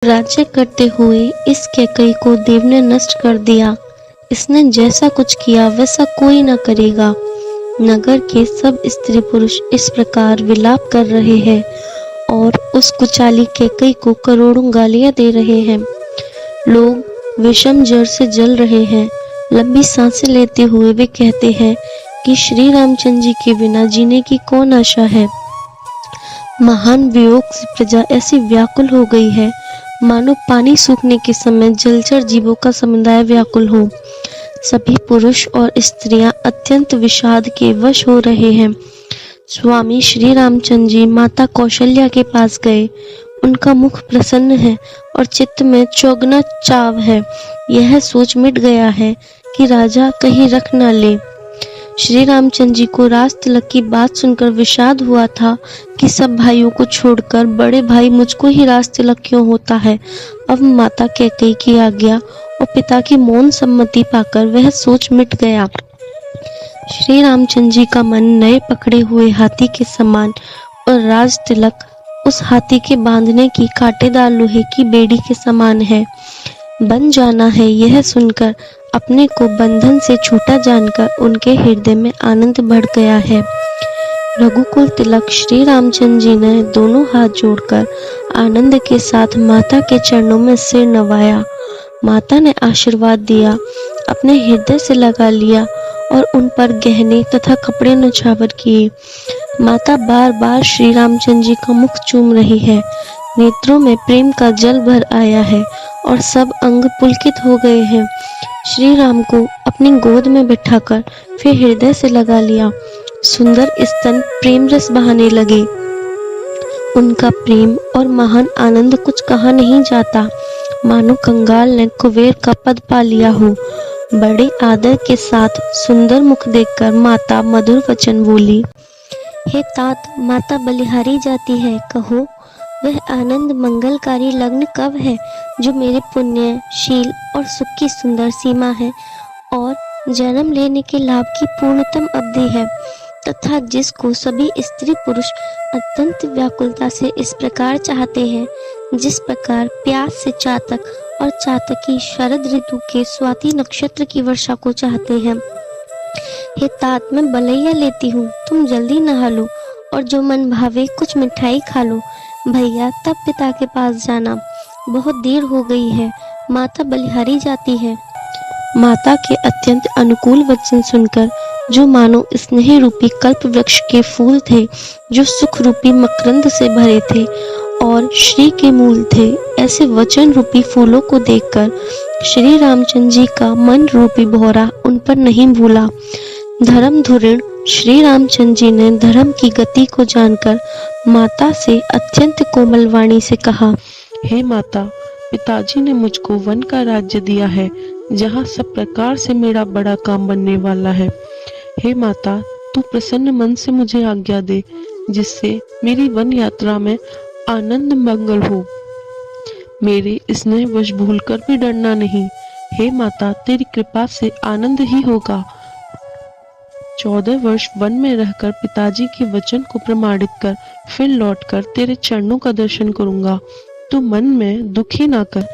राज्य करते हुए इस कैकई को देव ने नष्ट कर दिया। इसने जैसा कुछ किया वैसा कोई न करेगा। नगर के सब स्त्री पुरुष इस प्रकार विलाप कर रहे हैं और उस कुचाली कैकई को करोड़ों गालियां दे रहे हैं। लोग विषम जर से जल रहे हैं। लंबी सांसें लेते हुए वे कहते हैं कि श्री रामचंद्र जी के बिना जीने की कौन आशा है। महान वियोग से प्रजा ऐसी व्याकुल हो गई है मानो पानी सूखने के समय जलचर जीवों का समुदाय व्याकुल हो। सभी पुरुष और स्त्रियां अत्यंत विषाद के वश हो रहे हैं। स्वामी श्री रामचंद्र जी माता कौशल्या के पास गए। उनका मुख प्रसन्न है और चित्त में चौगना चाव है। यह सोच मिट गया है कि राजा कहीं रख न ले। श्री रामचंद्र जी को राज तिलक की बात सुनकर विषाद हुआ था कि सब भाइयों को छोड़कर बड़े भाई मुझको ही राज तिलक क्यों होता है। अब माता कैकेयी की आज्ञा और पिता की मौन सम्मति पाकर वह सोच मिट गया। श्री रामचंद्र जी का मन नए पकड़े हुए हाथी के समान और राज तिलक उस हाथी के बांधने की कांटेदार लोहे की बेड़ी के समान है। बन जाना है यह सुनकर अपने को बंधन से छूटा जानकर उनके हृदय में आनंद बढ़ गया है। रघुकुल तिलक श्री रामचंद्र जी ने दोनों हाथ जोड़कर आनंद के साथ माता के चरणों में सिर नवाया। माता ने आशीर्वाद दिया, अपने हृदय से लगा लिया और उन पर गहने तथा कपड़े नछावर किए। माता बार बार श्री रामचंद्र जी का मुख चूम रही है। नेत्रों में प्रेम का जल भर आया है और सब अंग पुलकित हो गए हैं। श्री राम को अपनी गोद में बिठाकर फिर हृदय से लगा लिया। सुंदर स्तन प्रेम रस बहाने लगे। उनका प्रेम और महान आनंद कुछ कहा नहीं जाता, मानो कंगाल ने कुबेर का पद पा लिया हो। बड़े आदर के साथ सुंदर मुख देखकर माता मधुर वचन बोली, हे तात, माता बलिहारी जाती है, कहो वह आनंद मंगलकारी लग्न कब है जो मेरे पुण्य, शील और सुख की सुंदर सीमा है और जन्म लेने के लाभ की पूर्णतम अवधि है, तथा जिसको सभी स्त्री पुरुष अत्यंत व्याकुलता से इस प्रकार चाहते हैं जिस प्रकार प्यास से चातक और चातकी शरद ऋतु के स्वाति नक्षत्र की वर्षा को चाहते हैं। हे तात, मैं बलैया लेती हूँ, तुम जल्दी नहा लो और जो मन भावे कुछ मिठाई खा लो। भैया तब पिता के पास जाना, बहुत देर हो गई है, माता बलिहारी जाती है। माता के अत्यंत अनुकूल वचन सुनकर जो मानो स्नेह रूपी कल्प वृक्ष के फूल थे जो सुख रूपी मकरंद से भरे थे और श्री के मूल थे, ऐसे वचन रूपी फूलों को देखकर श्री रामचंद्र जी का मन रूपी भौरा उन पर नहीं भूला। धर्म धुरीण श्री रामचंद्र जी ने धर्म की गति को जानकर माता से अत्यंत कोमल वाणी से कहा, हे माता, पिताजी ने मुझको वन का राज्य दिया है जहाँ सब प्रकार से मेरा बड़ा काम बनने वाला है। हे माता, तू प्रसन्न मन से मुझे आज्ञा दे जिससे मेरी वन यात्रा में आनंद मंगल हो। मेरे स्नेह वश भूलकर भी डरना नहीं। हे माता, तेरी कृपा से आनंद ही होगा। 14 वर्ष वन में रहकर पिताजी के वचन को प्रमाणित कर फिर लौटकर तेरे चरणों का दर्शन करूंगा। तू मन में दुखी ना कर।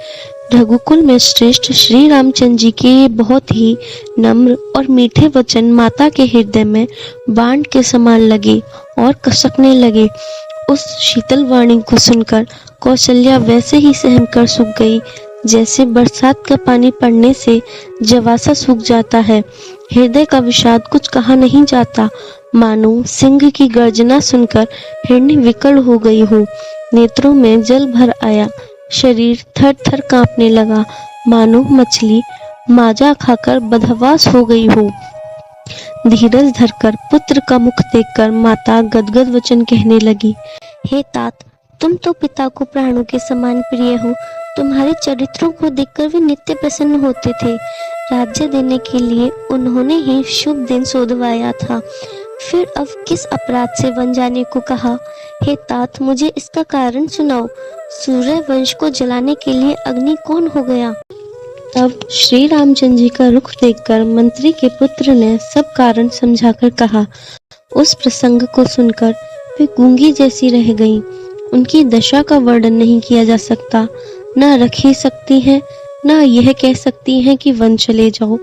रघुकुल में श्रेष्ठ श्री रामचंद्र जी के ये बहुत ही नम्र और मीठे वचन माता के हृदय में बाण के समान लगे और कसकने लगे। उस शीतल वाणी को सुनकर कौशल्या वैसे ही सहम कर सूख गई जैसे बरसात का पानी पड़ने से जवासा सूख जाता है। हृदय का विषाद कुछ कहा नहीं जाता, मानो सिंह की गर्जना सुनकर हिरणी विकल हो गई हो। नेत्रों में जल भर आया, शरीर थर थर कांपने लगा, मानो मछली माजा खाकर बदहवास हो गई हो। धीरज धरकर पुत्र का मुख देखकर माता गदगद वचन कहने लगी, हे तात, तुम तो पिता को प्राणों के समान प्रिय हो। तुम्हारे चरित्रों को देखकर वे नित्य प्रसन्न होते थे। राज्य देने के लिए उन्होंने ही शुभ दिन सोधवाया था, फिर अब किस अपराध से वन जाने को कहा। हे तात, मुझे इसका कारण सुनाओ। सूर्य वंश को जलाने के लिए अग्नि कौन हो गया। तब श्री रामचंद्र जी का रुख देखकर मंत्री के पुत्र ने सब कारण समझाकर कहा। उस प्रसंग को सुनकर वे गूंगी जैसी रह गईं। उनकी दशा का वर्णन नहीं किया जा सकता। ना रख ही सकती हैं, ना यह कह सकती हैं कि वन चले जाओ।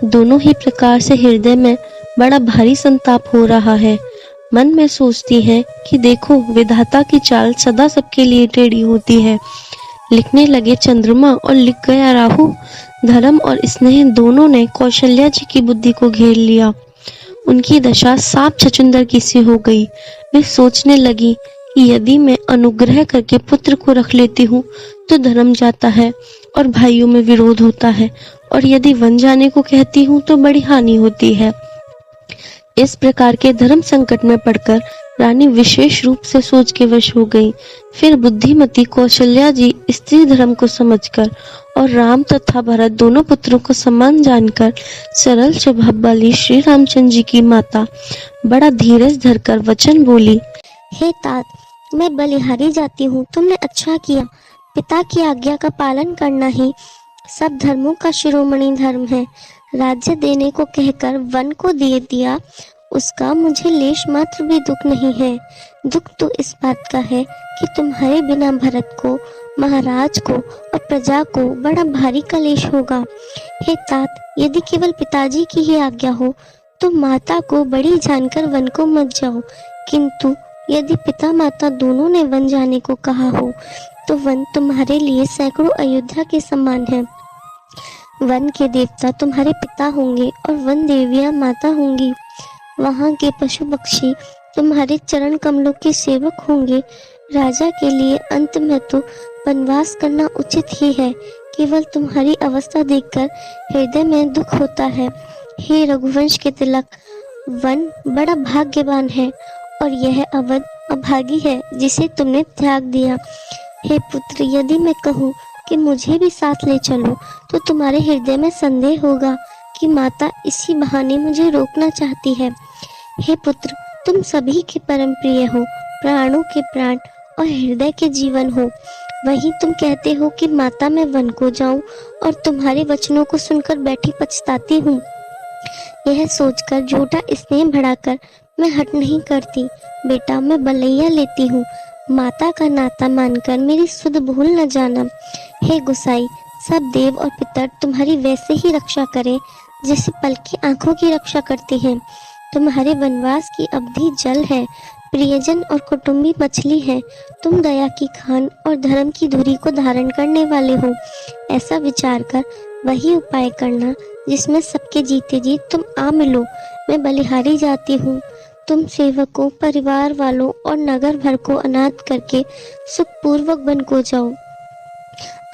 दोनों ही प्रकार से हृदय में बड़ा भारी संताप हो रहा है। मन में सोचती हैं कि देखो, विधाता की चाल सदा सबके लिए टेढ़ी होती है। लिखने लगे चंद्रमा और लिख गया राहु। धर्म और स्नेह दोनों ने कौशल्या जी की बुद्धि को घेर लिया। उनकी दशा सांप छछूंदर की सी हो गई। वे सोचने लगी कि यदि मैं अनुग्रह करके पुत्र को रख लेती हूँ तो धर्म जाता है और भाइयों में विरोध होता है, और यदि वन जाने को कहती हूँ तो बड़ी हानि होती है। इस प्रकार के धर्म संकट में पड़कर रानी विशेष रूप से सोच के वश हो गई। फिर बुद्धिमती कौशल्या जी स्त्री धर्म को समझकर और राम तथा भरत दोनों पुत्रों को समान जानकर सरल स्वभाव वाली श्री रामचंद्र जी की माता बड़ा धीरज धरकर वचन बोली। हे तात, मैं बलिहारी जाती हूँ। तुमने अच्छा किया। पिता की आज्ञा का पालन करना ही सब धर्मों का शिरोमणि धर्म है। राज्य देने को कहकर वन को दे दिया, उसका मुझे लेश मात्र भी दुख नहीं है। दुख तो इस बात का है कि तुम्हारे बिना भरत को, महाराज को और प्रजा को बड़ा भारी कलेश होगा। हे तात, यदि केवल पिताजी की ही आज्ञा हो तो माता को बड़ी जानकर वन को मत जाओ, किंतु यदि पिता माता दोनों ने वन जाने को कहा हो तो वन तुम्हारे लिए सैकड़ों अयोध्या के समान है। वन के देवता तुम्हारे पिता होंगे और वन देवियां माता होंगी। वहां के पशु पक्षी तुम्हारे चरण कमलों के सेवक होंगे। राजा के लिए अंत में तो वनवास करना उचित ही है। केवल तुम्हारी अवस्था देखकर हृदय में दुख होता है। हे रघुवंश के तिलक, वन बड़ा भाग्यवान है और यह अवध अभागी है जिसे तुमने त्याग दिया। हे पुत्र, यदि मैं कहूँ कि मुझे भी साथ ले चलो तो तुम्हारे हृदय में संदेह होगा कि माता इसी बहाने मुझे रोकना चाहती है। हे पुत्र, तुम सभी के परम प्रिय हो, प्राणों के प्राण और हृदय के जीवन हो। वहीं तुम कहते हो कि माता मैं वन को जाऊं और तुम्हारे वचनों को सुनकर बैठी पछताती हूँ। यह सोचकर झूठा स्नेह बढ़ाकर मैं हट नहीं करती। बेटा, मैं बलैया लेती हूँ। माता का नाता मानकर मेरी सुध भूल न जाना। हे गुसाई, सब देव और पितर तुम्हारी वैसे ही रक्षा करें जैसे पल की आंखों की रक्षा करते हैं। तुम्हारे वनवास की अवधि जल है, प्रियजन और कुटुंबी मछली है। तुम दया की खान और धर्म की धुरी को धारण करने वाले हो। ऐसा विचार कर वही उपाय करना जिसमें सबके जीते जी तुम आ मिलो। मैं बलिहारी जाती हूँ। तुम सेवकों, परिवार वालों और नगर भर को अनाथ करके सुखपूर्वक वन को जाओ।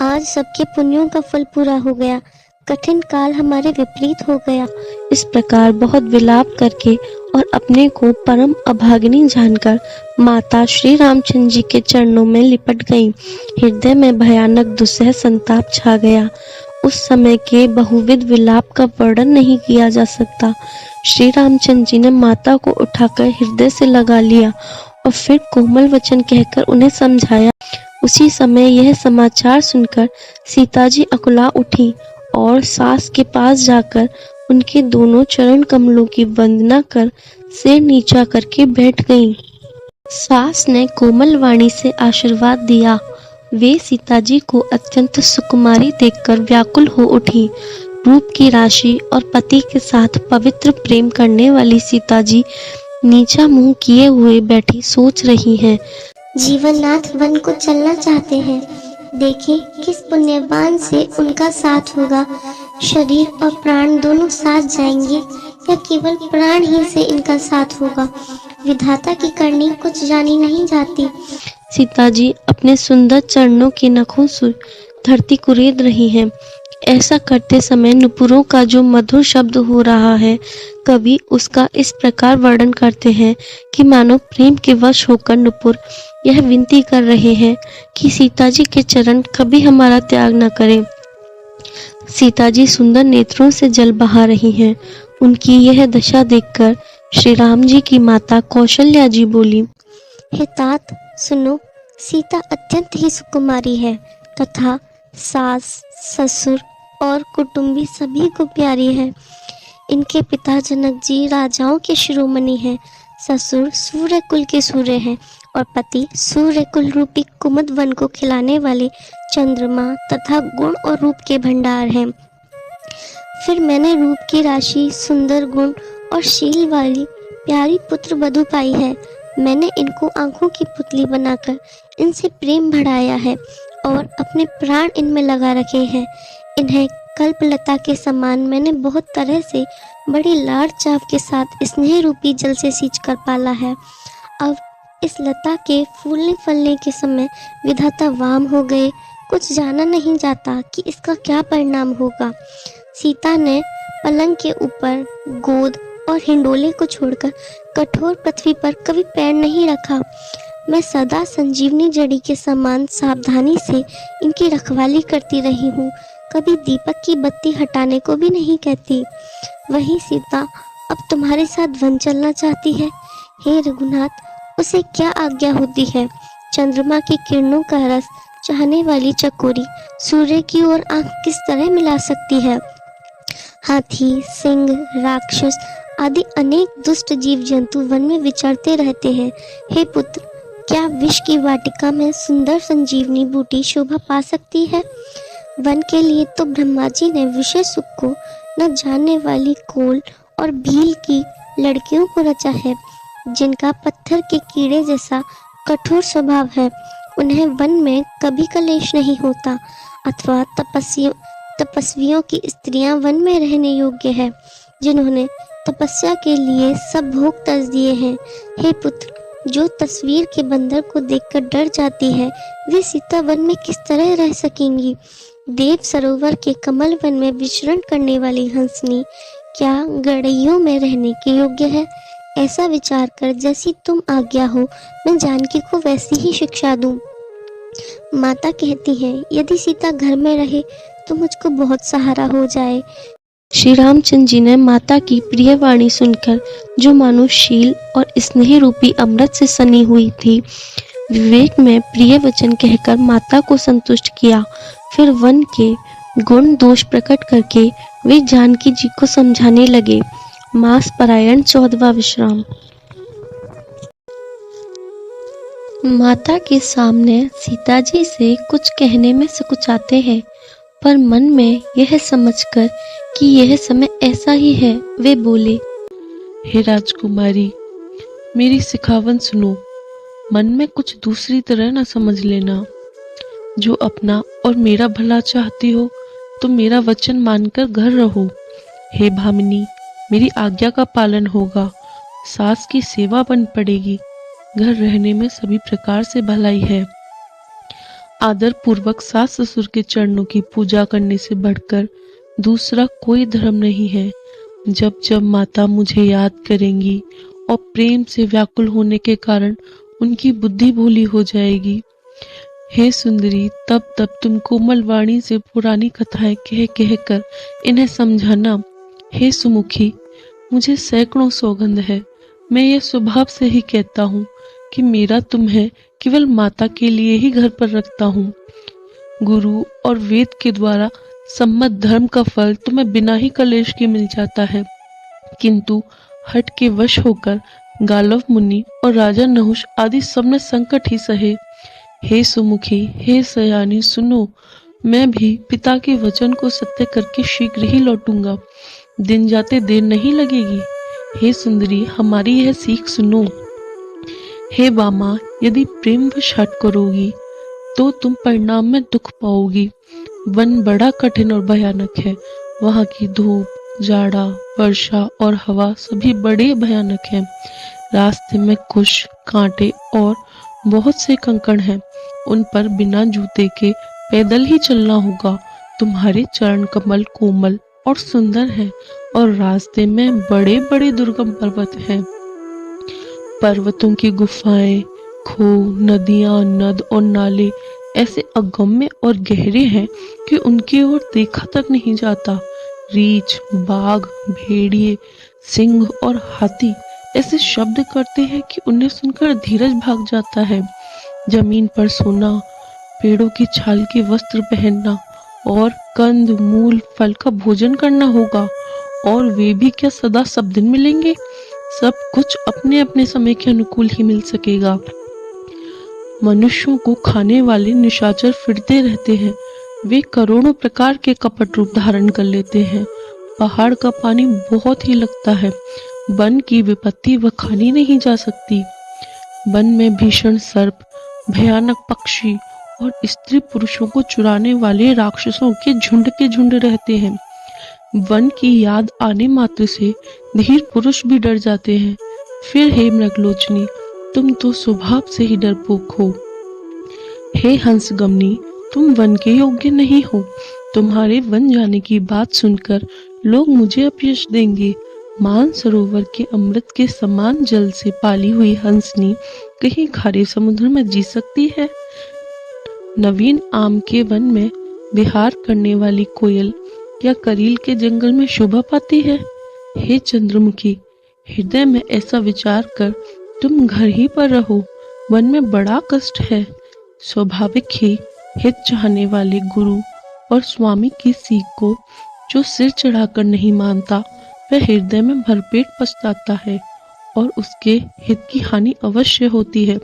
आज सबके पुण्यों का फल पूरा हो गया। कठिन काल हमारे विपरीत हो गया। इस प्रकार बहुत विलाप करके और अपने को परम अभागिनी जानकर माता श्री रामचंद्र जी के चरणों में लिपट गईं। हृदय में भयानक दुस्सह संताप छा गया। उस समय के बहुविध विलाप का वर्णन नहीं किया जा सकता। श्री रामचंद्र जी ने माता को उठाकर हृदय से लगा लिया और फिर कोमल वचन कहकर उन्हें समझाया। उसी समय यह समाचार सुनकर सीता जी अकुला उठी और सास के पास जाकर उनके दोनों चरण कमलों की वंदना कर सिर नीचा करके बैठ गईं। सास ने कोमल वाणी से आशीर्वाद दिया। वे सीता जी को अत्यंत सुकुमारी देखकर व्याकुल हो उठी। रूप की राशि और पति के साथ पवित्र प्रेम करने वाली सीता जी नीचा मुंह किए हुए बैठी सोच रही हैं। जीवननाथ वन को चलना चाहते हैं। देखें किस पुण्यवान से उनका साथ होगा। शरीर और प्राण दोनों साथ जाएंगे या केवल प्राण ही से इनका साथ होगा। विधाता की करनी कुछ जानी नहीं जाती। सीता जी अपने सुंदर चरणों के नखों से धरती कुरेद रही हैं। ऐसा करते समय नुपुरों का जो मधुर शब्द हो रहा है, कवि उसका इस प्रकार वर्णन करते हैं कि मानो प्रेम के वश होकर नुपुर यह विनती कर रहे हैं कि सीता जी के चरण कभी हमारा त्याग न करें। सीता जी सुंदर नेत्रों से जल बहा रही हैं। उनकी यह दशा देखकर श्री राम जी की माता कौशल्या जी बोली। हे तात, सुनो, सीता अत्यंत ही सुकुमारी है तथा सास, ससुर और कुटुंबी सभी को प्यारी है। इनके पिता जनक जी राजाओं के शिरोमणि हैं। ससुर सूर्य कुल के सूर्य हैं और पति सूर्य कुल रूपी कुमुद वन को खिलाने वाले चंद्रमा तथा गुण और रूप के भंडार हैं। फिर मैंने रूप की राशि, सुंदर गुण और शील वाली प्यारी पुत्र वधू पाई है। मैंने इनको आंखों की पुतली बनाकर इनसे प्रेम बढ़ाया है और अपने प्राण इनमें लगा रखे हैं। इन्हें कल्पलता के समान मैंने बहुत तरह से बड़ी लाड़ चाव के साथ स्नेह रूपी जल से सींच कर पाला है। अब इस लता के फूलने फलने के समय विधाता वाम हो गए। कुछ जाना नहीं जाता कि इसका क्या परिणाम होगा। सीता ने पलंग के ऊपर गोद और हिंडोले को छोड़कर कठोर पृथ्वी पर कभी पैर नहीं रखा। मैं सदा संजीवनी जड़ी के समान सावधानी से इनकी रखवाली करती रही हूँ। कभी दीपक की बत्ती हटाने को भी नहीं कहती। वही सीता अब तुम्हारे साथ वन चलना चाहती है। हे रघुनाथ, उसे क्या आज्ञा होती है? चंद्रमा की किरणों का रस चाहने वाली चकोरी सूर्य की ओर आंख किस तरह मिला सकती है? हाथी, सिंह, राक्षस आदि अनेक दुष्ट जीव जंतु वन में विचरते रहते हैं। हे पुत्र, क्या विष की वाटिका में सुंदर संजीवनी बूटी शोभा पा सकती है? वन के लिए तो ब्रह्मा जी ने विषय सुख को न जानने वाली कोल और भील की लड़कियों को रचा है, जिनका पत्थर के कीड़े जैसा कठोर स्वभाव है। उन्हें वन में कभी कलेश नहीं होता। अथवा तपस्वियों की स्त्रियां वन में रहने योग्य है, जिन्होंने तपस्या के लिए सब भोग तज दिए हैं। हे पुत्र, जो तस्वीर के बंदर को देखकर डर जाती है, वे सीता वन में किस तरह रह सकेंगी? देव सरोवर के कमल वन में विचरण करने वाली हंसनी क्या गड़ैयों में रहने के योग्य है? ऐसा विचार कर जैसी तुम आज्ञा हो, मैं जानकी को वैसी ही शिक्षा दूं। माता कहती है, यदि सीता घर में रहे तो मुझको बहुत सहारा हो जाए। श्री रामचंद्र जी ने माता की प्रिय वाणी सुनकर, जो मानुषशील और स्नेह रूपी अमृत से सनी हुई थी, विवेक में प्रिय वचन कहकर माता को संतुष्ट किया। फिर वन के गुण दोष प्रकट करके वे जानकी जी को समझाने लगे। मास परायण 14वां विश्राम। माता के सामने सीता जी से कुछ कहने में सकुचाते हैं, पर मन में यह समझकर कि यह समय ऐसा ही है, वे बोले, हे राजकुमारी, मेरी सिखावन सुनो। मन में कुछ दूसरी तरह ना समझ लेना। जो अपना और मेरा भला चाहती हो तो मेरा वचन मानकर घर रहो। हे भामिनी, मेरी आज्ञा का पालन होगा। सास की सेवा बन पड़ेगी। घर रहने में सभी प्रकार से भलाई है। आदर पूर्वक सास ससुर के चरणों की पूजा करने से बढ़कर दूसरा कोई धर्म नहीं है। जब जब माता मुझे याद करेंगी और प्रेम से व्याकुल होने के कारण उनकी बुद्धि भोली हो जाएगी। हे सुंदरी, तब तब तुम कोमल वाणी से पुरानी कथाएं कह कह कर इन्हें समझाना। हे सुमुखी, मुझे सैकड़ों सौगंध है। मैं यह स्वभाव से ही कहता हूँ कि मेरा तुम्हें केवल माता के लिए ही घर पर रखता हूँ। गुरु और वेद के द्वारा सम्मत धर्म का फल तुम्हें बिना ही कलेश के मिल जाता है, किंतु हट के वश होकर गालव मुनि और राजा नहुष आदि सबने संकट ही सहे। हे सुमुखी, हे सयानी, सुनो, मैं भी पिता के वचन को सत्य करके शीघ्र ही लौटूंगा। दिन जाते देर नहीं लगेगी। हे सुंदरी, हमारी यह सीख सुनो। हे बामा, यदि प्रेम वश हट करोगी तो तुम परिणाम में दुख पाओगी। वन बड़ा कठिन और भयानक है। वहाँ की धूप, जाड़ा, वर्षा और हवा सभी बड़े भयानक हैं। रास्ते में कुश, कांटे और बहुत से कंकड़ हैं। उन पर बिना जूते के पैदल ही चलना होगा। तुम्हारे चरण कमल कोमल और सुंदर हैं और रास्ते में बड़े बड़े दुर्गम पर्वत हैं। पर्वतों की गुफाएं, खो, नदियां, नद और नाले ऐसे अगम्य और गहरे हैं कि उनकी ओर देखा तक नहीं जाता। रीछ, बाघ, भेड़िए, सिंह और हाथी ऐसे शब्द करते हैं कि उन्हें सुनकर धीरज भाग जाता है। जमीन पर सोना, पेड़ों की छाल के वस्त्र पहनना और कंद, मूल, फल का भोजन करना होगा। और वे भी क्या सदा सब दिन मिलेंगे? सब कुछ अपने अपने समय के अनुकूल ही मिल सकेगा। मनुष्यों को खाने वाले निशाचर फिरते रहते हैं। वे करोड़ों प्रकार के कपट रूप धारण कर लेते हैं। पहाड़ का पानी बहुत ही लगता है। वन की विपत्ति वह खानी नहीं जा सकती। वन में भीषण सर्प, भयानक पक्षी और स्त्री पुरुषों को चुराने वाले राक्षसों के झुंड रहते हैं। वन की याद आने मात्र से धीर पुरुष भी डर जाते हैं। फिर हे मृगलोचनी, तुम तो स्वभाव से ही डरपोक हो। हे हंसगमनी, तुम वन के योग्य नहीं हो। तुम्हारे वन जाने की बात सुनकर लोग मुझे अपयश देंगे। मान सरोवर के अमृत के समान जल से पाली हुई हंसनी कहीं खारे समुद्र में जी सकती है? नवीन आम के वन में विहार करने वाली कोयल या करील के जंगल में शोभा पाती है? हे चंद्रमुखी, हृदय में ऐसा विचार कर तुम घर ही पर रहो। वन में बड़ा कष्ट है। स्वाभाविक ही हित चाहने वाले गुरु और स्वामी की सीख को जो सिर चढ़ाकर नहीं मानता, वह हृदय में भरपेट पछताता है और उसके हित की हानि अवश्य होती है।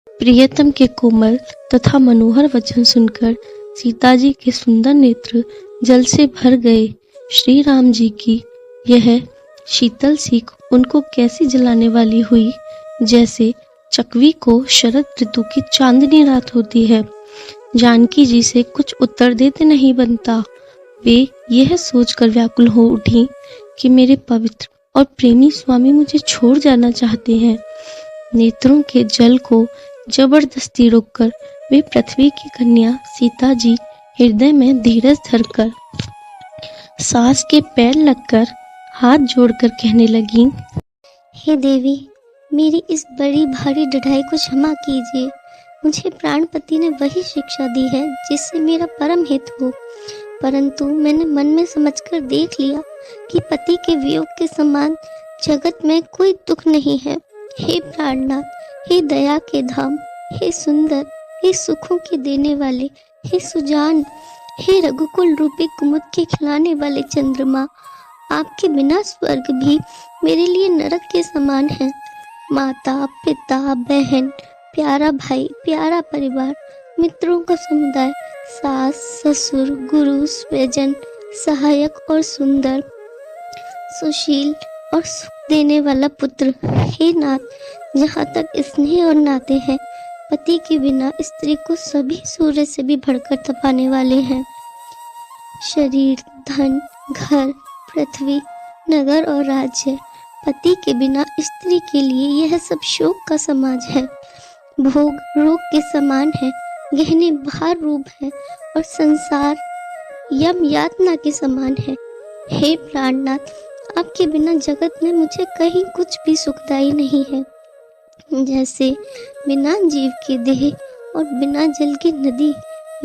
प्रियतम के कोमल तथा मनोहर वचन सुनकर सीता जी के सुंदर नेत्र जल से भर गए। श्री राम जी की यह शीतल सीख उनको कैसी जलाने वाली हुई, जैसे चकवी को शरद ऋतु की चांदनी रात होती है। जानकी जी से कुछ उत्तर देते नहीं बनता। वे यह सोचकर व्याकुल हो उठी कि मेरे पवित्र और प्रेमी स्वामी मुझे छोड़ जाना चाहते हैं। नेत्रों के जल को जबरदस्ती रोककर वे पृथ्वी की कन्या सीता जी हृदय में धीरज धरकर सास के पैर लगकर हाथ जोड़कर कहने लगी, हे देवी, मेरी इस बड़ी भारी ढठाई को क्षमा कीजिए। मुझे प्राणपति ने वही शिक्षा दी है जिससे मेरा परम हित हो, परंतु मैंने मन में समझकर देख लिया कि पति के वियोग के समान जगत में कोई दुख नहीं है। हे प्राणनाथ, हे दया के धाम, हे सुंदर, हे सुखों के देने वाले, हे सुजान, हे रघुकुल रूपी कुमुद के खिलाने वाले चंद्रमा, आपके बिना स्वर्ग भी मेरे लिए नरक के समान है। माता, पिता, बहन, प्यारा भाई, प्यारा परिवार, मित्रों का समुदाय, सास, ससुर, गुरु, स्वजन, सहायक और सुंदर, सुशील और सुख देने वाला पुत्र। हे नाथ, जहाँ तक स्नेह और नाते हैं, पति के बिना स्त्री को सभी सूर्य से भी बढ़कर तपाने वाले हैं। शरीर, धन, घर, पृथ्वी, नगर और राज्य, पति के बिना स्त्री के लिए यह सब शोक का समाज है। भोग रोग के समान है, गहने भार रूप है और संसार यम यातना के समान है। हे प्राणनाथ, आपके बिना जगत में मुझे कहीं कुछ भी सुखदायी नहीं है। जैसे बिना जीव के देह और बिना जल की नदी,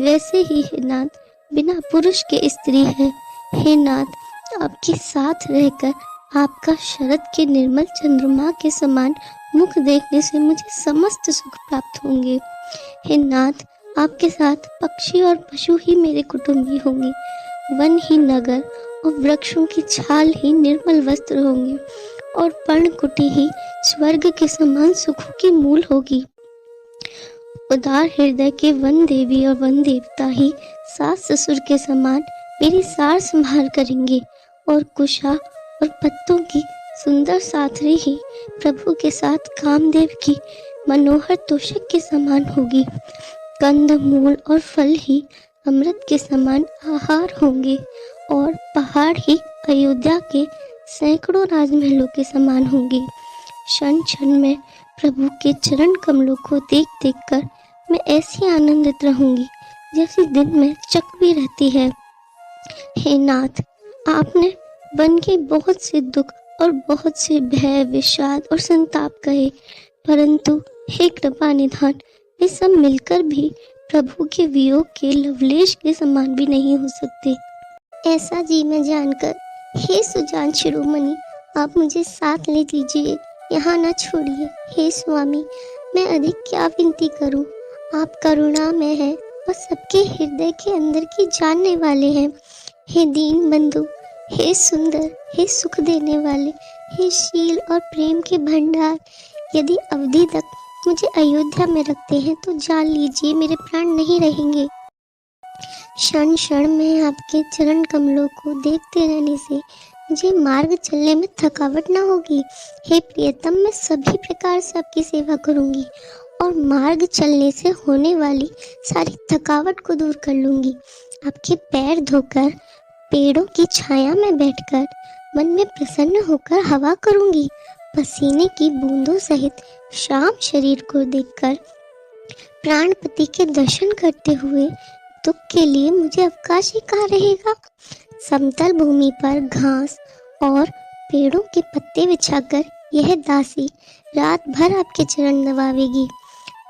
वैसे ही हे नाथ, बिना पुरुष के स्त्री है। हे नाथ, आपके साथ रहकर आपका शरद के निर्मल चंद्रमा के समान मुख देखने से मुझे समस्त सुख प्राप्त होंगे। हे नाथ, आपके साथ पक्षी और पशु ही मेरे कुटुंबी होंगे। वन ही नगर और वृक्षों की छाल ही निर्मल वस्त्र होंगे और पर्णकुटी ही स्वर्ग के समान सुखों की मूल होगी। उदार हृदय के वन देवी और वन देवता ही सास ससुर के समान मेरी सार संभाल करेंगे और कुशा और पत्तों की सुंदर साथरी ही प्रभु के साथ कामदेव की मनोहर तोषक के समान होगी। कंद मूल और फल ही अमृत के समान आहार होंगे और पहाड़ ही अयोध्या के सैकड़ों राजमहलों के समान होंगे। क्षण क्षण में प्रभु के चरण कमलों को देख देख कर मैं ऐसी आनंदित रहूंगी जैसे दिन में चकवी रहती है। हे नाथ, आपने वन के बहुत से दुख और बहुत से भय, विषाद और संताप कहे, परंतु हे कृपा निधान, वे सब मिलकर भी प्रभु के वियोग के लवलेश के समान भी नहीं हो सकते। ऐसा जी मैं जानकर हे सुजान शिरोमणि, आप मुझे साथ ले लीजिए, यहाँ न छोड़िए। हे स्वामी, मैं अधिक क्या विनती करूँ, आप करुणामय हैं और सबके हृदय के अंदर की जानने वाले हैं। हे दीन बंधु, हे सुंदर, हे सुख देने वाले, हे शील और प्रेम के भंडार, यदि अवधि तक मुझे अयोध्या में रखते हैं तो जान लीजिए मेरे प्राण नहीं रहेंगे। क्षण क्षण में आपके चरण कमलों को देखते रहने से मुझे मार्ग चलने में थकावट ना होगी। हे प्रियतम, मैं सभी प्रकार से आपकी सेवा करूंगी और मार्ग चलने से होने वाली सारी थकावट को दूर कर लूंगी। आपके पैर धोकर पेड़ों की छाया में बैठकर मन में प्रसन्न होकर हवा करूंगी। पसीने की बूंदों सहित शाम शरीर को देखकर प्राणपति के दर्शन करते हुए दुख के लिए मुझे अवकाश ही कहाँ रहेगा। समतल भूमि पर घास और पेड़ों के पत्ते बिछाकर यह दासी रात भर आपके चरण दबावेगी।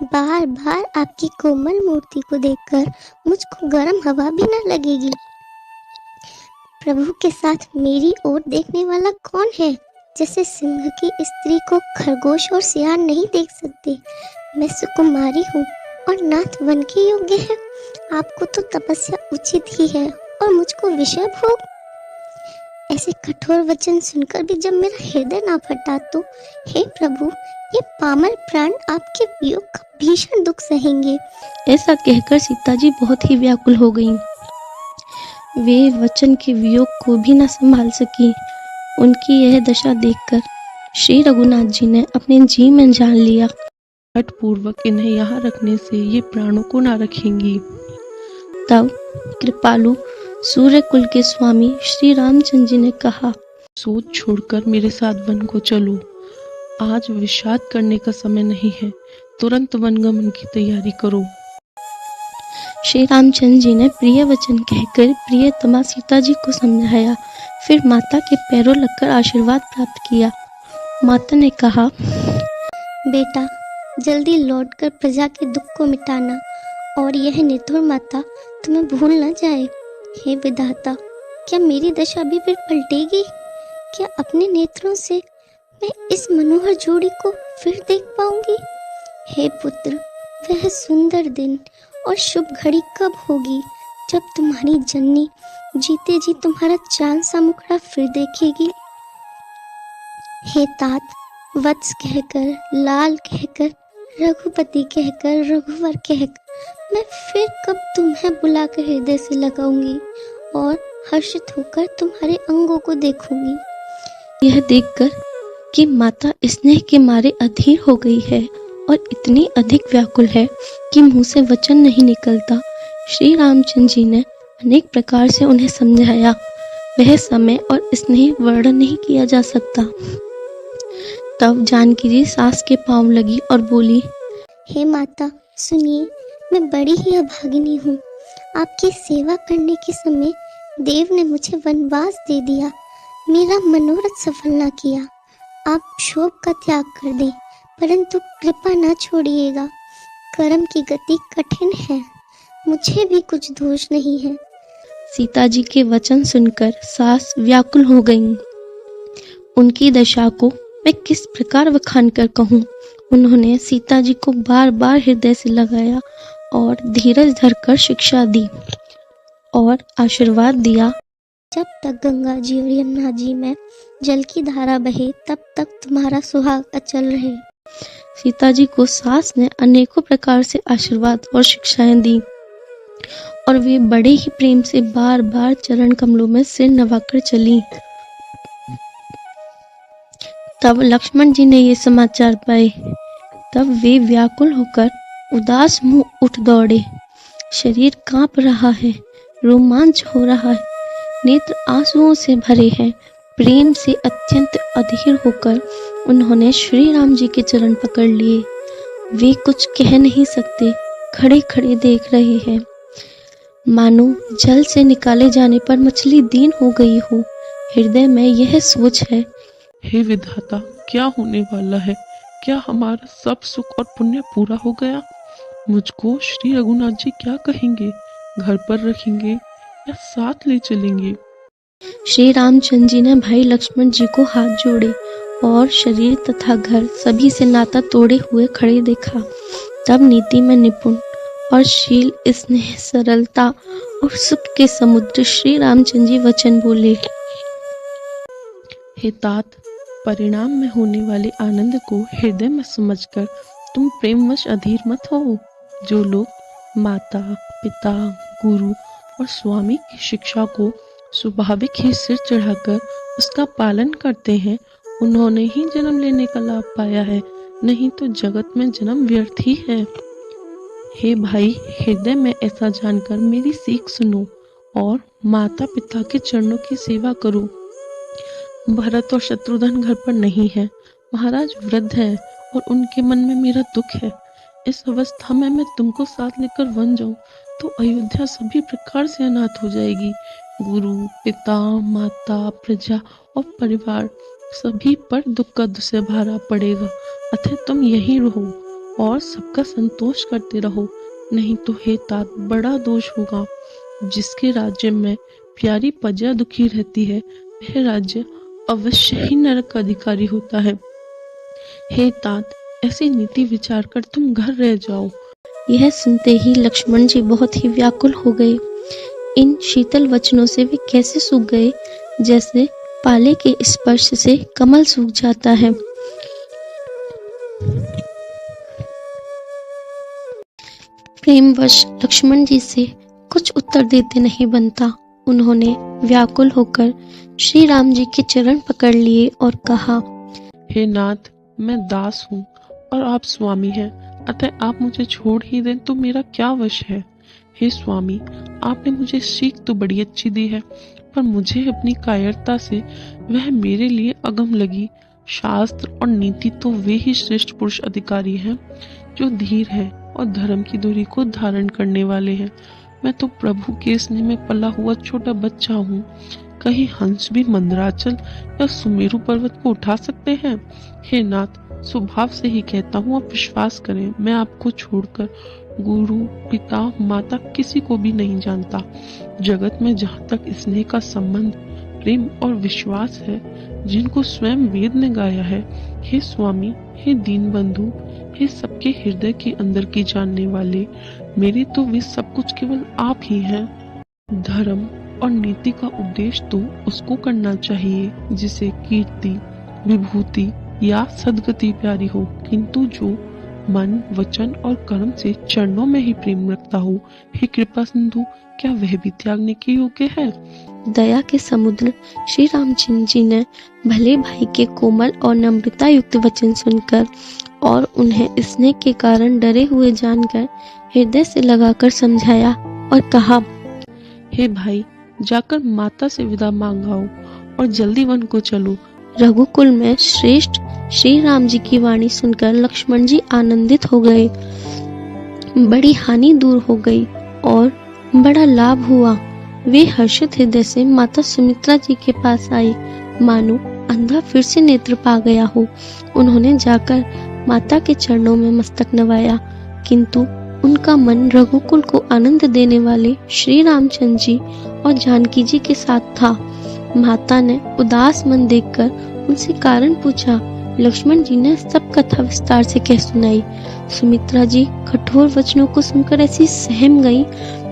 बार बार आपकी कोमल मूर्ति को देखकर मुझको गर्म हवा भी न लगेगी। प्रभु के साथ मेरी ओर देखने वाला कौन है? जैसे सिंह की स्त्री को खरगोश और सियार नहीं देख सकते, मैं सुकुमारी हूँ और नाथ वन के योग्य है। आपको तो तपस्या उचित ही है और मुझको विषय भोग। ऐसे कठोर वचन सुनकर भी जब मेरा हृदय ना फटा तो हे प्रभु, ये पामर प्राण आपके वियोग का भीषण दुख सहेंगे। ऐसा कहकर सीता जी बहुत ही व्याकुल हो गईं। वे वचन के वियोग को भी न संभाल सकी। उनकी यह दशा देखकर श्री रघुनाथ जी ने अपने जी में जान लिया, हठपूर्वक इन्हें यहाँ रखने से ये प्राणों को ना रखेंगी। तब कृपालु सूर्य कुल के स्वामी श्री रामचंद्र जी ने कहा, सोच छोड़कर मेरे साथ वन को चलो। आज विषाद करने का समय नहीं है, तुरंत वनगमन की तैयारी करो। श्री रामचंद्र जी ने प्रिय वचन कहकर प्रियतमा सीता जी को समझाया। फिर माता के पैरों लगकर आशीर्वाद प्राप्त किया। माता ने कहा, बेटा, जल्दी लौटकर प्रजा के दुख को मिटाना और यह निठुर माता तुम्हें भूल न जाए। हे विधाता, क्या मेरी दशा भी फिर पलटेगी? क्या अपने नेत्रों से मैं इस मनोहर जोड़ी को फिर देख पाऊंगी? हे पुत्र, वह सुंदर दिन और शुभ घड़ी कब होगी जब तुम्हारी जननी जीते जी तुम्हारा चांद सा मुखड़ा फिर देखेगी? हे तात, वत्स कहकर, लाल कहकर, रघुपति कहकर, रघुवर कहकर मैं फिर कब तुम्हें बुलाकर हृदय से लगाऊंगी और हर्षित होकर तुम्हारे अंगों को देखूंगी। यह देखकर कि माता स्नेह के मारे अधीर हो गई है और इतनी अधिक व्याकुल है कि मुंह से वचन नहीं निकलता, श्री रामचंद्र जी ने अनेक प्रकार से उन्हें समझाया। वह समय और स्नेह वर्णन नहीं किया जा सकता। तब जानकी जी सास के पांव लगी और बोली, हे माता, सुनिए, मैं बड़ी ही अभागिनी हूँ। आपकी सेवा करने के समय देव ने मुझे वनवास दे दिया, मेरा मनोरथ सफल ना किया। आप शोक का त्याग कर दें, परंतु कृपा ना छोड़िएगा। कर्म की गति कठिन है, मुझे भी कुछ दोष नहीं है। सीता जी के वचन सुनकर सास व्याकुल हो गईं। उनकी दशा को मैं किस प्रकार बखान कर कहूँ। उन्होंने सीता जी को बार बार हृदय से लगाया और धीरज धरकर शिक्षा दी और आशीर्वाद दिया, जब तक गंगा जी और यमुना जी में जल की धारा बहे तब तक तुम्हारा सुहाग अचल रहे। सीता जी को सास ने अनेकों प्रकार से आशीर्वाद और शिक्षाएं दी और वे बड़े ही प्रेम से बार बार चरण कमलों में सिर नवाकर चली। तब लक्ष्मण जी ने ये समाचार पाए। तब वे व्याकुल होकर उदास मुंह उठ दौड़े। शरीर कांप रहा है, रोमांच हो रहा है, नेत्र आंसुओं से भरे हैं। प्रेम से अत्यंत अधीर होकर उन्होंने श्री राम जी के चरण पकड़ लिए। वे कुछ कह नहीं सकते, खड़े खड़े देख रहे हैं, मानो जल से निकाले जाने पर मछली दीन हो गई हो। हृदय में यह सोच है, हे विधाता, क्या होने वाला है? क्या हमारा सब सुख और पुण्य पूरा हो गया? मुझको श्री रघुनाथ जी क्या कहेंगे? घर पर रखेंगे या साथ ले चलेंगे? श्री रामचंद्र जी ने भाई लक्ष्मण जी को हाथ जोड़े और शरीर तथा घर सभी से नाता तोड़े हुए खड़े देखा। तब नीति में निपुण और शील, स्नेह, सरलता और सुख के समुद्र श्री रामचंद्र जी वचन बोले, हे तात, परिणाम में होने वाले आनंद को हृदय में समझकर तुम प्रेमवश अधीर मत हो। जो लोग माता, पिता, गुरु और स्वामी की शिक्षा को स्वाभाविक ही सिर चढ़ाकर उसका पालन करते हैं, उन्होंने ही जन्म लेने का लाभ पाया है, नहीं तो जगत में जन्म व्यर्थ ही है। हे भाई, हृदय में ऐसा जानकर मेरी सीख सुनो और माता पिता के चरणों की सेवा करो। भरत और शत्रुघ्न घर पर नहीं है, महाराज वृद्ध है और उनके मन में मेरा दुख है। इस अवस्था में मैं तुमको साथ लेकर वन जाऊं तो अयोध्या सभी प्रकार से अनाथ हो जाएगी। गुरु, पिता, माता, प्रजा और परिवार सभी पर दुख का दुस्सह भारा पड़ेगा। अतः तुम यहीं रहो और सबका संतोष करते रहो, नहीं तो हे तात बड़ा दोष होगा। जिसके राज्य में प्यारी प्रजा दुखी रहती है, वह राज्य अवश्य ही नरक का अधिकारी होता है। हे तात, ऐसी नीति विचार कर तुम घर रह जाओ। यह सुनते ही लक्ष्मण जी बहुत ही व्याकुल हो गए। इन शीतल वचनों से वे कैसे सूख गए, जैसे पाले के स्पर्श से कमल सूख जाता है। प्रेमवश लक्ष्मण जी से कुछ उत्तर देते नहीं बनता। उन्होंने व्याकुल होकर श्री राम जी के चरण पकड़ लिए और कहा, हे नाथ, मैं दास हूँ और आप स्वामी हैं, अतः आप मुझे छोड़ ही दें तो मेरा क्या वश है। हे स्वामी, आपने मुझे सीख तो बड़ी अच्छी दी है, पर मुझे अपनी कायरता से वह मेरे लिए अगम लगी। शास्त्र और नीति तो वे ही श्रेष्ठ पुरुष अधिकारी हैं जो धीर हैं और धर्म की डोरी को धारण करने वाले हैं। मैं तो प्रभु के स्नेह में पला हुआ छोटा बच्चा हूँ। कहीं हंस भी मंदराचल या सुमेरु पर्वत को उठा सकते हैं? हे नाथ, स्वभाव से ही कहता हूँ, आप विश्वास करें, मैं आपको छोड़कर गुरु, पिता, माता किसी को भी नहीं जानता। जगत में जहाँ तक स्नेह का संबंध, प्रेम और विश्वास है, जिनको स्वयं वेद ने गाया है, हे स्वामी, हे दीन बंधु, हे सबके हृदय के अंदर की जानने वाले, मेरे तो वे सब कुछ केवल आप ही हैं। धर्म और नीति का उपदेश तो उसको करना चाहिए जिसे कीर्ति, विभूति या सद्गति प्यारी हो, किंतु जो मन, वचन और कर्म से चरणों में ही प्रेम रखता हो, हे कृपा सिंधु, क्या वह भी त्यागने के योग्य है? दया के समुद्र श्री रामचंद्र जी ने भले भाई के कोमल और नम्रता युक्त वचन सुनकर और उन्हें स्नेह के कारण डरे हुए जानकर हृदय से लगाकर समझाया और कहा, हे भाई, जाकर माता से विदा मांगाओ और जल्दी वन को चलो। रघुकुल में श्रेष्ठ श्री राम जी की वाणी सुनकर लक्ष्मण जी आनंदित हो गए। बड़ी हानि दूर हो गई और बड़ा लाभ हुआ। वे हर्षित हृदय से माता सुमित्रा जी के पास आई, मानो अंधा फिर से नेत्र पा गया हो। उन्होंने जाकर माता के चरणों में मस्तक नवाया, किंतु उनका मन रघुकुल को आनंद देने वाले श्री रामचंद्र जी और जानकी जी के साथ था। माता ने उदास मन देखकर उनसे कारण पूछा। लक्ष्मण जी ने सब कथा विस्तार से कह सुनाई। सुमित्रा जी कठोर वचनों को सुनकर ऐसी सहम गई,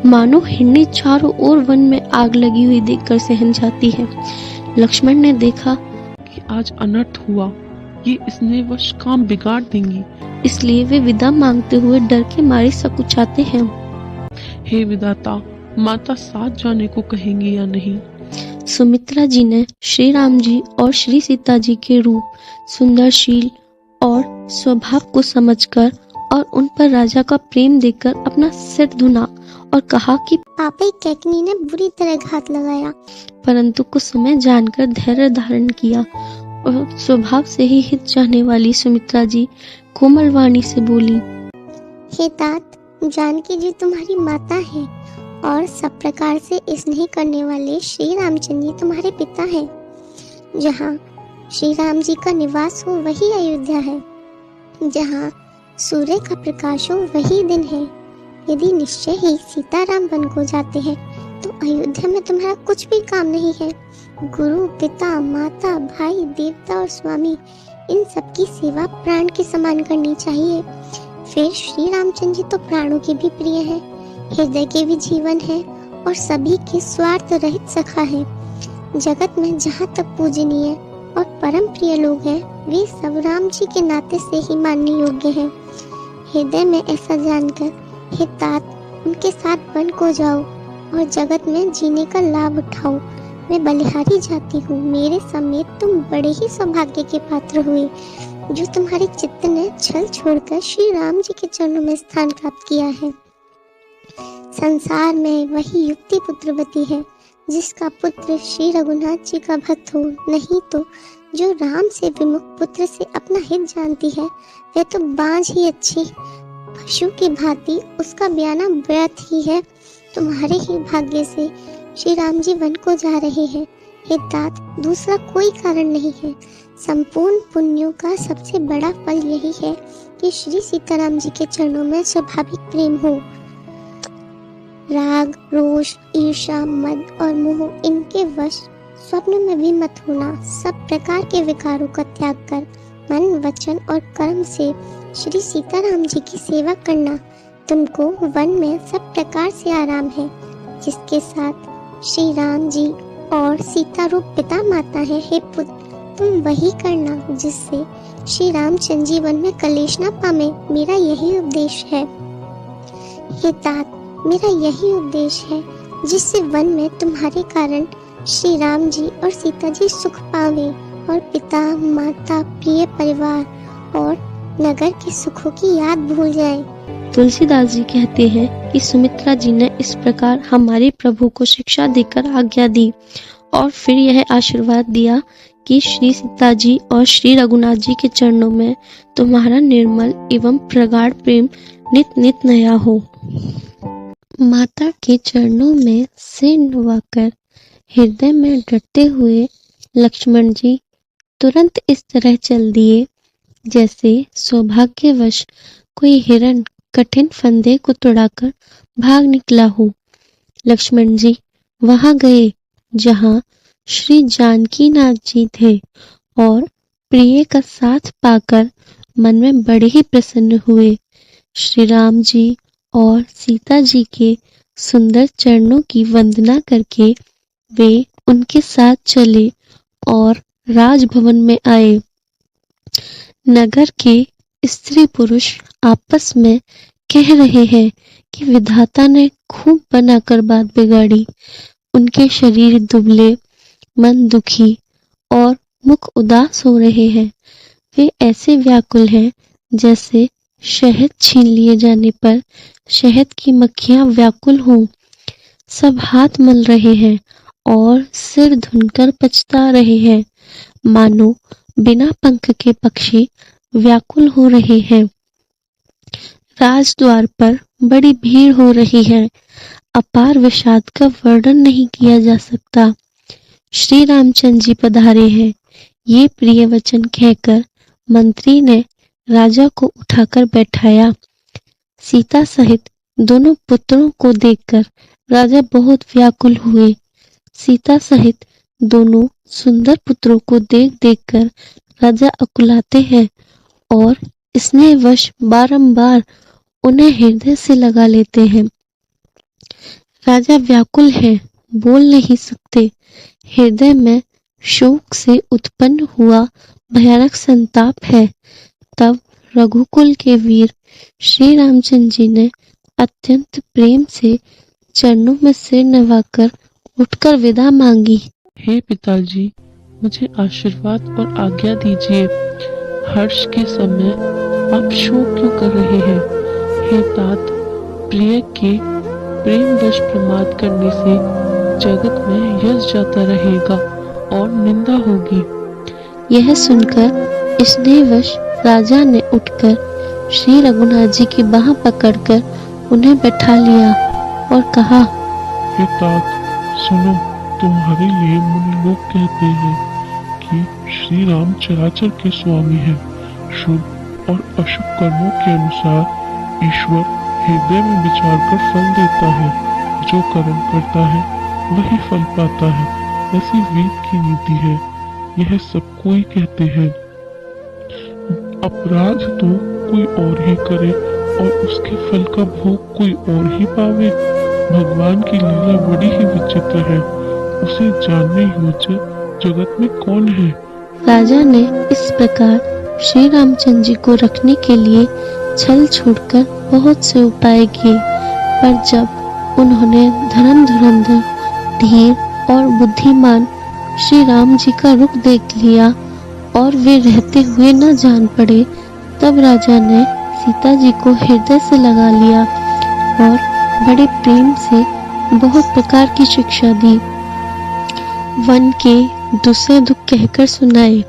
मानो हिरनी चारों ओर वन में आग लगी हुई देखकर सहम जाती है। लक्ष्मण ने देखा कि आज अनर्थ हुआ, ये स्नेहवश काम बिगाड़ देंगी, इसलिए वे विदा मांगते हुए डर के मारे सकुचाते हैं। हे विधाता, माता साथ जाने को कहेंगी या नहीं? सुमित्रा जी ने श्री राम जी और श्री सीता जी के रूप, सुंदरशील और स्वभाव को समझकर और उन पर राजा का प्रेम देखकर अपना सिर धुना और कहा कि पापी कैकनी ने बुरी तरह घात लगाया। परंतु कुछ समय जानकर धैर्य धारण किया और स्वभाव से ही हित चाहने वाली सुमित्रा जी कोमल वाणी से बोली, हे तात, जानकी जी तुम्हारी माता है और सब प्रकार से स्नेह करने वाले श्री रामचंद्र जी तुम्हारे पिता हैं। जहाँ श्री राम जी का निवास हो वही अयोध्या है, जहाँ सूर्य का प्रकाश हो वही दिन है। यदि निश्चय ही सीताराम वन को जाते हैं तो अयोध्या में तुम्हारा कुछ भी काम नहीं है। गुरु, पिता, माता, भाई, देवता और स्वामी, इन सबकी सेवा प्राण के समान करनी चाहिए। फिर श्री रामचंद्र जी तो प्राणों के भी प्रिय हैं, हृदय के भी जीवन है और सभी के स्वार्थ रहित सखा है। जगत में जहाँ तक पूजनीय और परम प्रिय लोग हैं, वे सब राम जी के नाते से ही मानने योग्य हैं। हृदय में ऐसा जानकर हे तात उनके साथ वन को जाओ और जगत में जीने का लाभ उठाओ। मैं बलिहारी जाती हूँ, मेरे समेत तुम बड़े ही सौभाग्य के पात्र हुए जो तुम्हारे चित्त ने छल छोड़कर श्री राम जी के चरणों में स्थान प्राप्त किया है। संसार में वही युक्ति पुत्रवती है जिसका पुत्र श्री रघुनाथ जी का भक्त हो, नहीं तो जो राम से विमुख पुत्र से अपना हित जानती है वह तो बांझ ही अच्छी, पशु की भांति उसका ब्याना व्यर्थ ही है। तुम्हारे ही भाग्य से श्री राम जी वन को जा रहे हैं। हे तात, दूसरा कोई कारण नहीं है। संपूर्ण पुण्यों का सबसे बड़ा फल यही है कि श्री सीताराम जी के चरणों में स्वाभाविक प्रेम हो। राग, रोष, ईर्ष्या, मद और मोह इनके वश स्वप्न में भी मत होना। सब प्रकार के विकारों का त्याग कर मन, वचन और कर्म से श्री सीताराम जी की सेवा करना। तुमको वन में सब प्रकार से आराम है। जिसके साथ श्री राम जी और सीता रूप पिता माता है, हे पुत्र तुम वही करना जिससे श्री रामचंद्र जी वन में कलेश न पावे। मेरा यही उपदेश है। हे तात, मेरा यही उपदेश है जिससे वन में तुम्हारे कारण श्री राम जी और सीता जी सुख पावे और पिता, माता, प्रिय परिवार और नगर के सुखों की याद भूल जाए। तुलसीदास जी कहते हैं कि सुमित्रा जी ने इस प्रकार हमारे प्रभु को शिक्षा देकर आज्ञा दी और फिर यह आशीर्वाद दिया कि श्री सीता जी और श्री रघुनाथ जी के चरणों में तुम्हारा निर्मल एवं प्रगाढ़ प्रेम नित नित नया हो। माता के चरणों में सिर नवाकर हृदय में डरते हुए लक्ष्मण जी तुरंत इस तरह चल दिए जैसे सौभाग्यवश कोई हिरण कठिन फंदे को तोड़ाकर भाग निकला हो। लक्ष्मण जी वहां गए जहां श्री जानकी नाथ जी थे और प्रिय का साथ पाकर मन में बड़े ही प्रसन्न हुए। श्री राम जी और सीता जी के सुंदर चरणों की वंदना करके वे उनके साथ चले और राजभवन में आए। नगर के स्त्री पुरुष आपस में कह रहे हैं कि विधाता ने खूब बनाकर बात बिगाड़ी। उनके शरीर दुबले, मन दुखी और मुख उदास हो रहे हैं। वे ऐसे व्याकुल हैं जैसे शहद छीन लिए जाने पर शहद की मक्खियां व्याकुल हों। सब हाथ मल रहे हैं और सिर धुनकर पछता रहे हैं, मानो बिना पंख के पक्षी व्याकुल हो रहे हैं। राजद्वार पर बड़ी भीड़ हो रही है। अपार विषाद का वर्णन नहीं किया जा सकता। श्री रामचंद्र जी पधारे हैं। ये प्रिय वचन कहकर मंत्री ने राजा को उठाकर बैठाया। सीता सहित दोनों पुत्रों को देखकर राजा बहुत व्याकुल हुए। सीता सहित दोनों सुंदर पुत्रों को देख देखकर राजा अकुलाते हैं और स्नेहवश बारंबार उन्हें हृदय से लगा लेते हैं। राजा व्याकुल हैं, बोल नहीं सकते। हृदय में शोक से उत्पन्न हुआ भयानक संताप है। तब रघुकुल के वीर श्री रामचंद्र जी ने अत्यंत प्रेम से चरणों में सिर नवाकर उठकर विदा मांगी। हे पिताजी, मुझे आशीर्वाद और आज्ञा दीजिए। हर्ष के समय आप शोक क्यों कर रहे हैं? हे तात, प्रिय के प्रेमवश प्रमाद करने से जगत में यश जाता रहेगा और निंदा होगी। यह सुनकर स्नेहवश राजा ने उठकर श्री रघुनाथ जी की बाह पकड़कर उन्हें बैठा लिया और कहा, हे तात, सुनो, तुम्हारे लिए मुनि लोग कहते हैं कि श्री राम चराचर के स्वामी हैं। शुभ और अशुभ कर्मों के अनुसार ईश्वर हृदय में विचार कर फल देता है। जो कर्म करता है वही फल पाता है, ऐसी वेद की नीति है। यह सब कोई कहते हैं। अपराध तो कोई और ही करे और उसके फल का भोग कोई और ही पावे। भगवान की लीला बड़ी ही विचित्र है। उसे जानने योग्य जगत में कौन है? राजा ने इस प्रकार श्री रामचंद्र जी को रखने के लिए छल छोड़कर बहुत से उपाय किए, पर जब उन्होंने धर्म धुरंधर, धीर और बुद्धिमान श्री राम जी का रुख देख लिया और वे रहते हुए न जान पड़े, तब राजा ने सीता जी को हृदय से लगा लिया और बड़े प्रेम से बहुत प्रकार की शिक्षा दी। वन के दूसरे दुख कहकर सुनाए,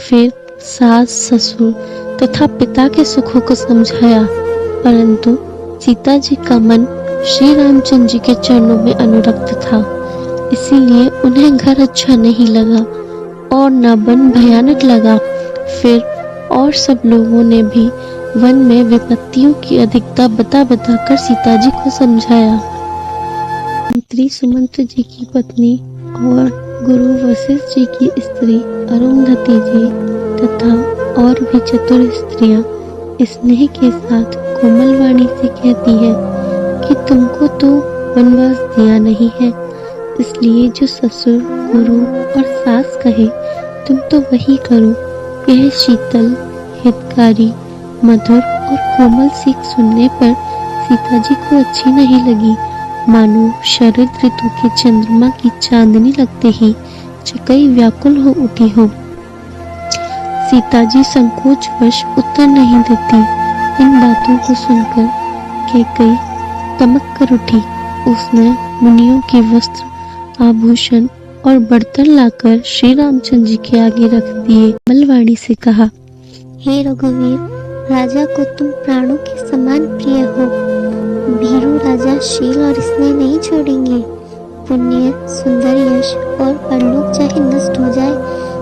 फिर सास ससुर तथा पिता के सुखों को समझाया, परंतु सीता जी का मन श्री रामचंद्र जी के चरणों में अनुरक्त था, इसीलिए उन्हें घर अच्छा नहीं लगा और न वन भयानक लगा। फिर और सब लोगों ने भी वन में विपत्तियों की अधिकता बता कर सीता जी को समझाया। मंत्री सुमंत्र जी की पत्नी और गुरु वशिष्ठ जी की स्त्री अरुंधति जी तथा और भी चतुर स्त्रियां स्नेह के साथ कोमल वाणी से कहती है कि तुमको तो वनवास दिया नहीं है, इसलिए जो ससुर, गुरु और सास कहे तुम तो वही करो। यह शीतल, हितकारी, मधुर और कोमल सीख सुनने पर सीता जी को अच्छी नहीं लगी, मानो शरद ऋतु के चंद्रमा की चांदनी लगते ही चकई व्याकुल हो उठी हो। सीता जी संकोचवश उत्तर नहीं देती। इन बातों को सुनकर कैकेयी तमक कर उठी। उसने मुनियों के वस्त्र, आभूषण और बर्तन लाकर श्री रामचंद्र जी के आगे रख दिए। मलवाणी से कहा, हे रघुवीर, राजा को तुम प्राणों के समान प्रिय हो। भीरू राजा शील और स्नेह नहीं छोड़ेंगे। पुण्य, सुंदर यश और परलोक चाहे नष्ट हो जाए,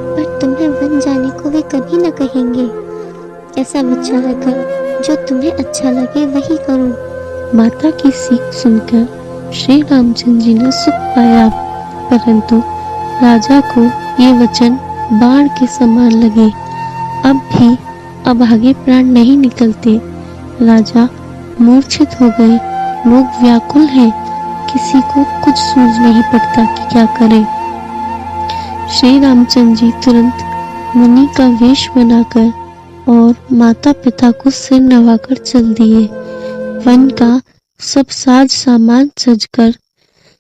पर तुम्हें वन जाने को वे कभी न कहेंगे। ऐसा विचार कर जो तुम्हें अच्छा लगे वही करो। माता की सीख सुनकर श्री रामचंद्र जी ने सुख पाया, परंतु राजा को ये वचन बाण के समान लगे। अब आगे प्राण नहीं निकलते। राजा मूर्छित हो गए। लोग व्याकुल हैं, किसी को कुछ सूझ नहीं पड़ता कि क्या करें। श्री रामचंद्र जी तुरंत मुनि का वेश बनाकर और माता पिता को सिर नवाकर चल दिए। वन का सब साज सामान सजकर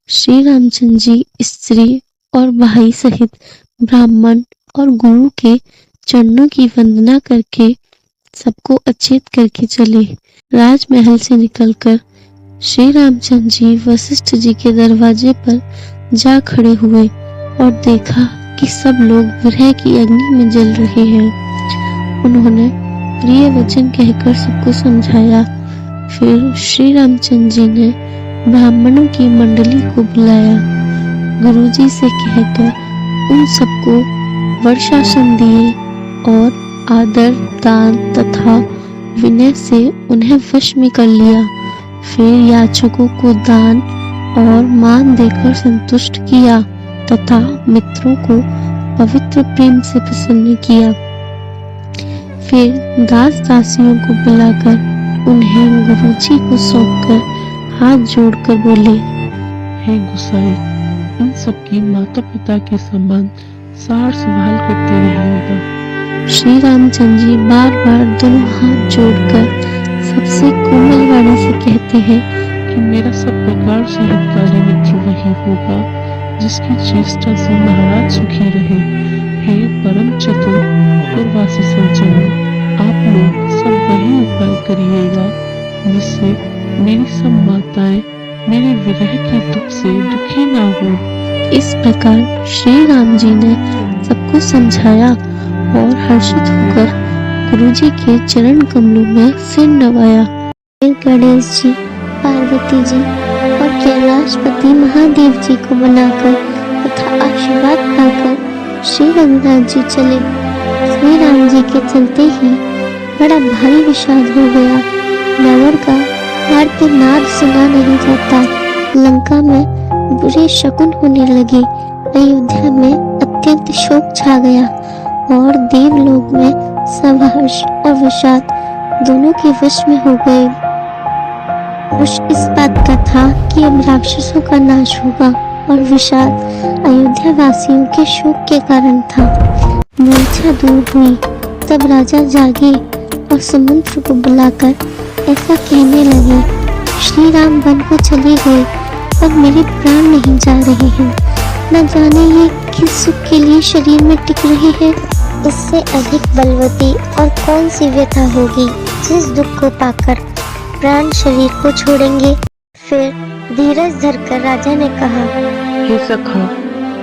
श्री रामचंद्र जी स्त्री और भाई सहित ब्राह्मण और गुरु के चरणों की वंदना करके सबको अचेत करके चले। राजमहल से निकलकर श्री रामचंद्र जी वशिष्ठ जी के दरवाजे पर जा खड़े हुए और देखा कि सब लोग विरह की अग्नि में जल रहे हैं। उन्होंने प्रिय वचन कहकर सबको समझाया। फिर श्री रामचंद्र जी ने ब्राह्मणों की मंडली को बुलाया। गुरुजी से कहकर उन सबको वर्षासन दिए और आदर, दान तथा विनय से उन्हें वश में कर लिया। फिर याचकों को दान और मान देकर संतुष्ट किया तथा मित्रों को पवित्र प्रेम से प्रसन्न किया। फिर दास दासियों को बुलाकर उन्हें गुरुजी को सौंपकर हाथ जोड़कर बोले, हे गुसाई, इन सबकी माता पिता के समान सार संभाल करते रहिएगा। श्री रामचंद्र जी बार बार दोनों हाथ जोड़कर सबसे कोमल वाणी से कहते हैं कि मेरा सब प्रकार से हितकारी मित्र वही होगा जिसकी चेष्टा से महाराज सुखी रहे। हे परम चतुर पूर्वासी सज्जनों, आप लोग सब वही उपाय करिएगा जिससे मेरी सब माताएं मेरे विरह के दुख से दुखी ना हो। इस प्रकार श्री राम जी ने सबको समझाया और हर्षित होकर गुरुजी के चरण कमलों में सिर नवाया। फिर गणेश जी, पार्वती जी और कैलाशपति महादेव जी को बनाकर तथा आशीर्वाद पाकर श्री रघुनाथ जी चले। श्री राम जी के चलते ही बड़ा भारी विषाद हो गया। नगर का आरती नाद सुना नहीं जाता। लंका में बुरे शकुन होने लगे। अयोध्या में अत्यंत शोक छा गया और देवलोक में सब हर्ष और विषाद दोनों के वश में हो गए। हर्ष इस बात का था कि अब राक्षसों का नाश होगा और विषाद अयोध्या वासियों के शोक के कारण था। मूर्छा दूर हुई। तब राजा जागे और सुमंत्र को बुलाकर ऐसा कहने लगी, श्री राम वन को चले गए पर मेरे प्राण नहीं जा रहे हैं। न जाने ये किस सुख के लिए शरीर में टिक रहे हैं। इससे अधिक बलवती और कौन सी व्यथा होगी जिस दुख को पाकर प्राण शरीर को छोड़ेंगे। फिर धीरज धरकर राजा ने कहा, हे सखा,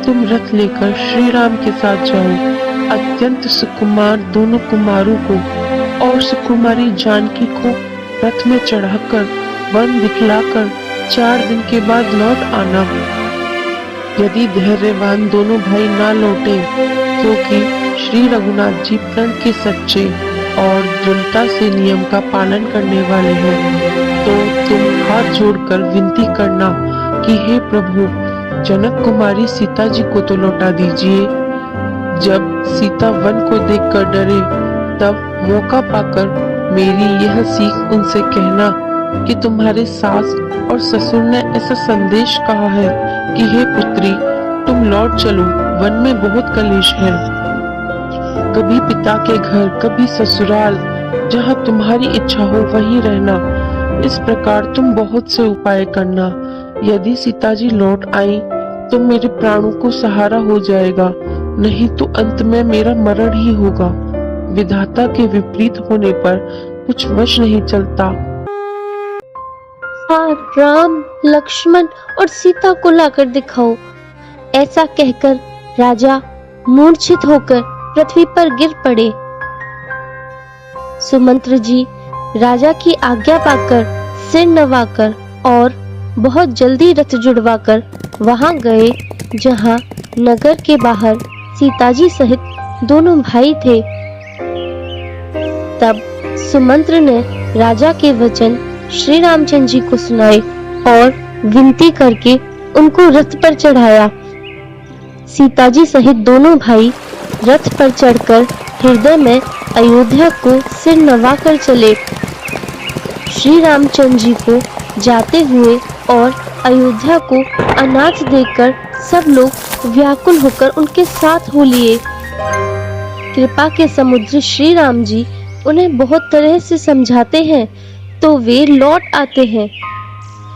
तुम रथ लेकर श्री राम के साथ जाओ। अत्यंत सुकुमार दोनों कुमारों को और सुकुमारी जानकी को रथ में चढ़ाकर वन दिखलाकर 4 दिन के बाद लौट आना। यदि धैर्यवान दोनों भाई ना लौटे, क्योंकि श्री रघुनाथ जी प्रण के सच्चे और दृढ़ता से नियम का पालन करने वाले हैं, तो तुम हाथ जोड़कर विनती करना कि हे प्रभु, जनक कुमारी सीता जी को तो लौटा दीजिए। जब सीता वन को देखकर डरे, तब मौका पाकर मेरी यह सीख उनसे कहना कि तुम्हारे सास और ससुर ने ऐसा संदेश कहा है कि हे पुत्री, तुम लौट चलो, वन में बहुत कलेश है। कभी पिता के घर, कभी ससुराल, जहाँ तुम्हारी इच्छा हो वहीं रहना। इस प्रकार तुम बहुत से उपाय करना। यदि सीता जी लौट आई तो मेरे प्राणों को सहारा हो जाएगा, नहीं तो अंत में मेरा मरण ही होगा। विधाता के विपरीत होने पर कुछ वश नहीं चलता। हाँ, राम, लक्ष्मण और सीता को लाकर दिखाओ। ऐसा कहकर राजा मूर्छित होकर पृथ्वी पर गिर पड़े। सुमंत्र जी राजा की आज्ञा पाकर सिर नवाकर और बहुत जल्दी रथ जुड़वाकर वहां गए जहां नगर के बाहर सीताजी सहित दोनों भाई थे। तब सुमंत्र ने राजा के वचन श्री रामचंद्र जी को सुनाए और विनती करके उनको रथ पर चढ़ाया। सीताजी सहित दोनों भाई रथ पर चढ़कर हृदय में अयोध्या को सिर नवाकर चले। श्री रामचंद्र जी को जाते हुए और अयोध्या को अनाथ देखकर सब लोग व्याकुल होकर उनके साथ हो लिए। कृपा के समुद्र श्री राम जी उन्हें बहुत तरह से समझाते हैं तो वे लौट आते हैं,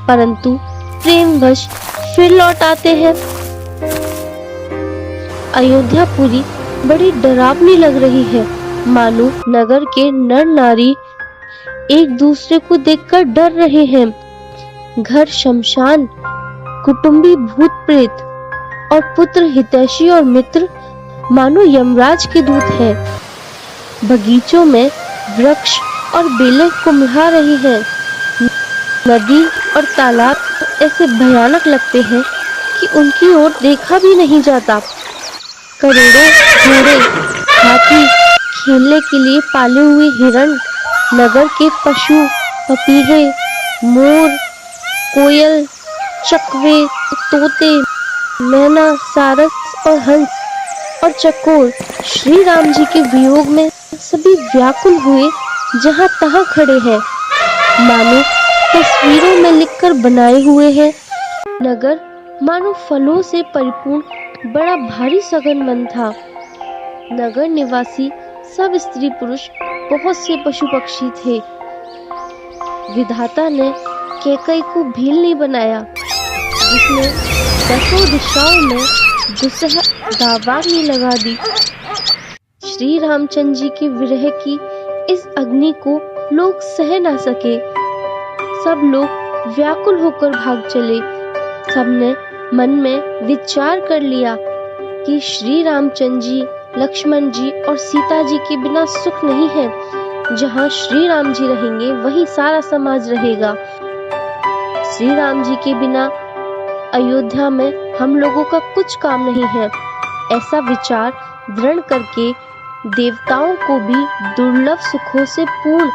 परंतु प्रेमवश फिर लौट आते हैं। अयोध्यापुरी बड़ी डरावनी लग रही है, मानो नगर के नर नारी एक दूसरे को देखकर डर रहे हैं। घर शमशान, कुटुंबी भूत प्रेत और पुत्र हितैषी और मित्र मानो यमराज के दूत हैं। बगीचों में वृक्ष और बेलें कुम्हला रही हैं। नदी और तालाब ऐसे भयानक लगते हैं कि उनकी ओर देखा भी नहीं जाता। करोड़ों घोड़े, हाथी, खेलने के लिए पाले हुए हिरण, नगर के पशु, पपीहे, मोर, कोयल, चकवे, तोते, मैना, सारस और हंस और चकोर श्री राम जी के वियोग में सभी व्याकुल हुए जहाँ तहाँ खड़े हैं, मानो तस्वीरों में लिखकर बनाए हुए हैं। नगर मानो फलों से परिपूर्ण बड़ा भारी सघन वन था। नगर निवासी सब स्त्री पुरुष, बहुत से पशु पक्षी थे। विधाता ने कैकई को भीलनी बनाया, जिसने 10 दिशाओं में दुसह दावाग्नि लगा दी। श्री रामचंद्र जी के विरह की इस अग्नि को लोग सह ना सके। सब लोग व्याकुल होकर भाग चले। सबने मन में विचार कर लिया कि श्री रामचंद्र जी, लक्ष्मण जी और सीता जी के बिना सुख नहीं है। जहाँ श्री राम जी रहेंगे वहीं सारा समाज रहेगा। श्री राम जी के बिना अयोध्या में हम लोगों का कुछ काम नहीं है। ऐसा विचार दृढ़ करके देवताओं को भी दुर्लभ सुखों से पूर्ण